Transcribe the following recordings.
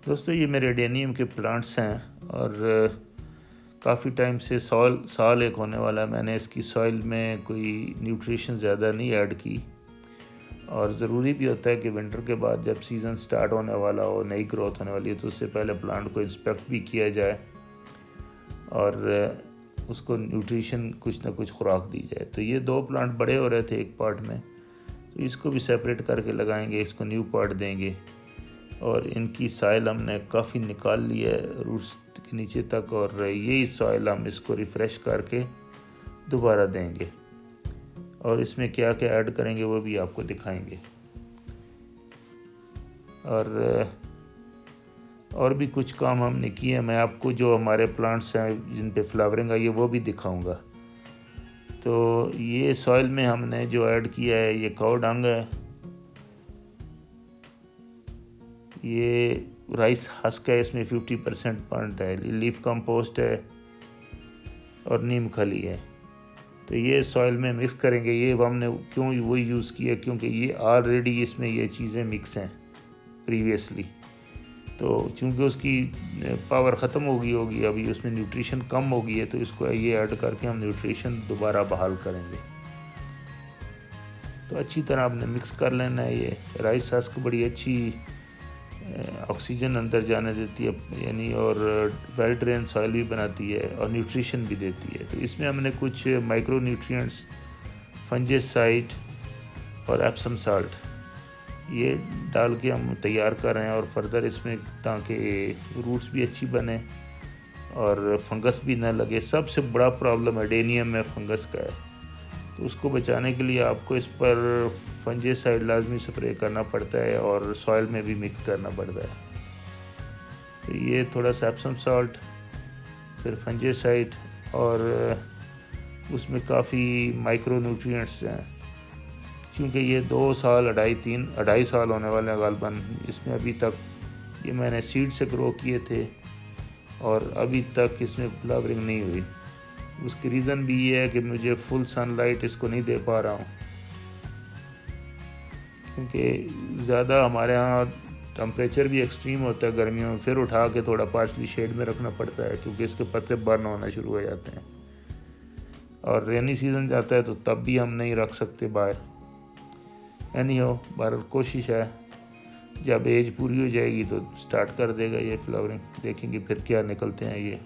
दोस्तों ये मेरे एडेनियम के प्लांट्स हैं और काफ़ी टाइम से साल एक होने वाला है। मैंने इसकी सॉइल में कोई न्यूट्रिशन ज़्यादा नहीं ऐड की और ज़रूरी भी होता है कि विंटर के बाद जब सीज़न स्टार्ट होने वाला हो, नई ग्रोथ होने वाली है, तो उससे पहले प्लांट को इंस्पेक्ट भी किया जाए और उसको न्यूट्रिशन कुछ ना कुछ खुराक दी जाए। तो ये दो प्लांट बड़े हो रहे थे एक पार्ट में, तो इसको भी सेपरेट करके लगाएंगे, इसको न्यू पार्ट देंगे। और इनकी सॉइल हमने काफ़ी निकाल ली है रूट्स के नीचे तक, और यही सॉइल हम इसको रिफ़्रेश करके दोबारा देंगे और इसमें क्या क्या ऐड करेंगे वो भी आपको दिखाएंगे। और भी कुछ काम हमने किए हैं, मैं आपको जो हमारे प्लांट्स हैं जिन पे फ्लावरिंग आई है वो भी दिखाऊंगा। तो ये सॉइल में हमने जो ऐड किया है ये काऊ डंग है, ये राइस हस्क है, इसमें 50% पॉइंट है, लीफ कंपोस्ट है और नीम खली है। तो ये सॉइल में मिक्स करेंगे। ये हमने क्यों वो यूज़ किया, क्योंकि ये ऑलरेडी इसमें ये चीज़ें मिक्स हैं प्रीवियसली। तो चूँकि उसकी पावर ख़त्म हो गई होगी, अभी उसमें न्यूट्रिशन कम हो गई है, तो इसको ये ऐड करके हम न्यूट्रिशन दोबारा बहाल करेंगे। तो अच्छी तरह आपने मिक्स कर लेना है। ये राइस हस्क बड़ी अच्छी ऑक्सीजन अंदर जाने देती है यानी, और वेल ड्रेन सॉइल भी बनाती है और न्यूट्रिशन भी देती है। तो इसमें हमने कुछ माइक्रो न्यूट्रिएंट्स, फंजीसाइड और एप्सम साल्ट ये डाल के हम तैयार कर रहे हैं। और फर्दर इसमें ताकि रूट्स भी अच्छी बने और फंगस भी ना लगे। सबसे बड़ा प्रॉब्लम एडेनियम में फंगस का है, तो उसको बचाने के लिए आपको इस पर फंजीसाइड लाजमी स्प्रे करना पड़ता है और सॉइल में भी मिक्स करना पड़ता है। तो ये थोड़ा सा एप्सम साल्ट, फिर फंजीसाइड, और उसमें काफ़ी माइक्रो न्यूट्रिएंट्स हैं। क्योंकि ये 2 साल, अढ़ाई साल होने वाले हैं गालबन इसमें। अभी तक ये मैंने सीड से ग्रो किए थे और अभी तक इसमें फ्लावरिंग नहीं हुई। उसकी रीज़न भी ये है कि मुझे फुल सनलाइट इसको नहीं दे पा रहा हूँ, क्योंकि ज़्यादा हमारे यहाँ टेम्परेचर भी एक्सट्रीम होता है गर्मियों में। फिर उठा के थोड़ा पार्शली शेड में रखना पड़ता है, क्योंकि इसके पत्ते बर्न होना शुरू हो जाते हैं। और रेनी सीज़न जाता है तो तब भी हम नहीं रख सकते बाहर। एनी हो, बहरहाल कोशिश है, जब एज पूरी हो जाएगी तो स्टार्ट कर देगा ये फ्लावरिंग। देखेंगे फिर क्या निकलते हैं ये।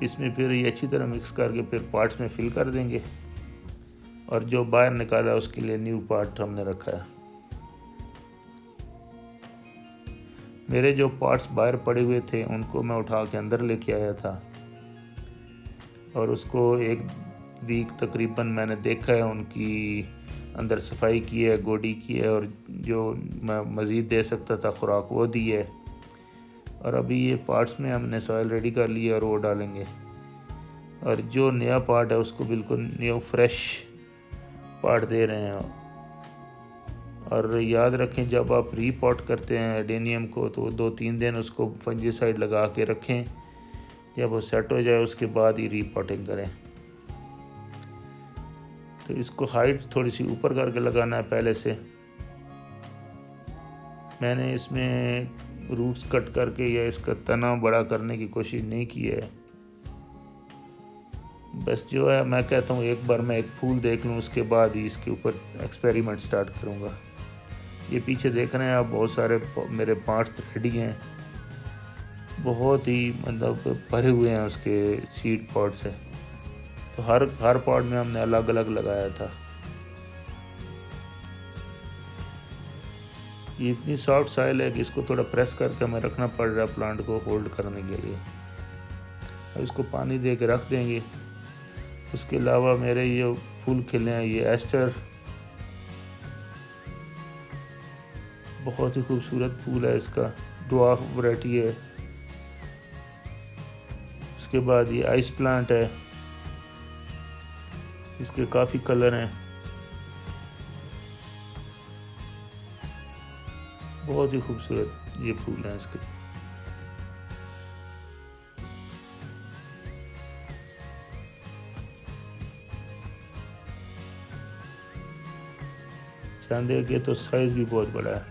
इसमें फिर ये अच्छी तरह मिक्स करके फिर पार्ट्स में फिल कर देंगे, और जो बाहर निकाला उसके लिए न्यू पार्ट हमने रखा है। मेरे जो पार्ट्स बाहर पड़े हुए थे उनको मैं उठा के अंदर लेके आया था, और उसको एक वीक तकरीबन मैंने देखा है, उनकी अंदर सफाई की है, गोडी की है, और जो मैं मज़ीद दे सकता था खुराक वो दी है। और अभी ये पार्ट्स में हमने सॉइल रेडी कर लिया और वो डालेंगे। और जो नया पार्ट है उसको बिल्कुल न्यू फ्रेश पार्ट दे रहे हैं। और याद रखें, जब आप रीपॉट करते हैं एडेनियम को तो 2-3 दिन उसको फंजीसाइड लगा के रखें। जब वो सेट हो जाए उसके बाद ही रीपॉटिंग करें। तो इसको हाइट थोड़ी सी ऊपर करके लगाना है पहले से। मैंने इसमें रूट्स कट करके या इसका तना बड़ा करने की कोशिश नहीं की है। बस जो है, मैं कहता हूँ एक बार मैं एक फूल देख लूँ उसके बाद ही इसके ऊपर एक्सपेरिमेंट स्टार्ट करूँगा। ये पीछे देख रहे हैं आप, बहुत सारे मेरे पार्ट्स रेडी हैं, बहुत ही मतलब भरे हुए हैं उसके सीड पॉट से। तो हर पॉट में हमने अलग अलग लगाया था। ये इतनी सॉफ्ट सॉइल है कि इसको थोड़ा प्रेस करके हमें रखना पड़ रहा है प्लांट को होल्ड करने के लिए। अब इसको पानी दे के रख देंगे। उसके अलावा मेरे ये फूल खिले हैं, ये एस्टर, बहुत ही खूबसूरत फूल है इसका, ड्वार्फ वैरायटी है। उसके बाद ये आइस प्लांट है, इसके काफ़ी कलर हैं, बहुत ही खूबसूरत ये फूल हैं इसके। चांदे के तो साइज़ भी बहुत बड़ा है।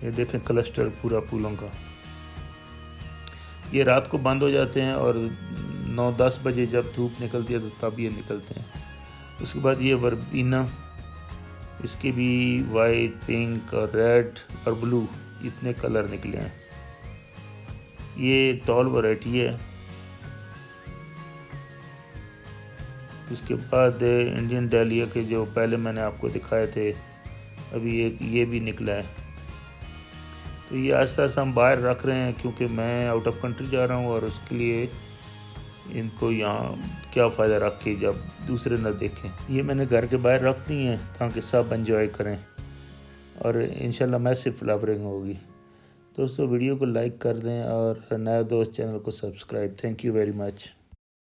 ये देखें क्लस्टर पूरा फूलों का। ये रात को बंद हो जाते हैं और 9-10 बजे जब धूप निकलती है तो तब ये निकलते हैं। उसके बाद ये वर्बीना, इसके भी वाइट, पिंक और रेड और ब्लू इतने कलर निकले हैं। ये टॉल वैरायटी है। उसके बाद इंडियन डालिया के जो पहले मैंने आपको दिखाए थे, अभी एक ये भी निकला है। तो ये आस्ता आस्ता हम बाहर रख रहे हैं क्योंकि मैं आउट ऑफ कंट्री जा रहा हूँ और उसके लिए इनको यहाँ क्या फ़ायदा रख के जब दूसरे न देखें। ये मैंने घर के बाहर रख दी हैं ताकि सब एंजॉय करें और इंशाल्लाह मैसिव फ्लावरिंग होगी। दोस्तों वीडियो को लाइक कर दें और नया दोस्त चैनल को subscribe. Thank you very much.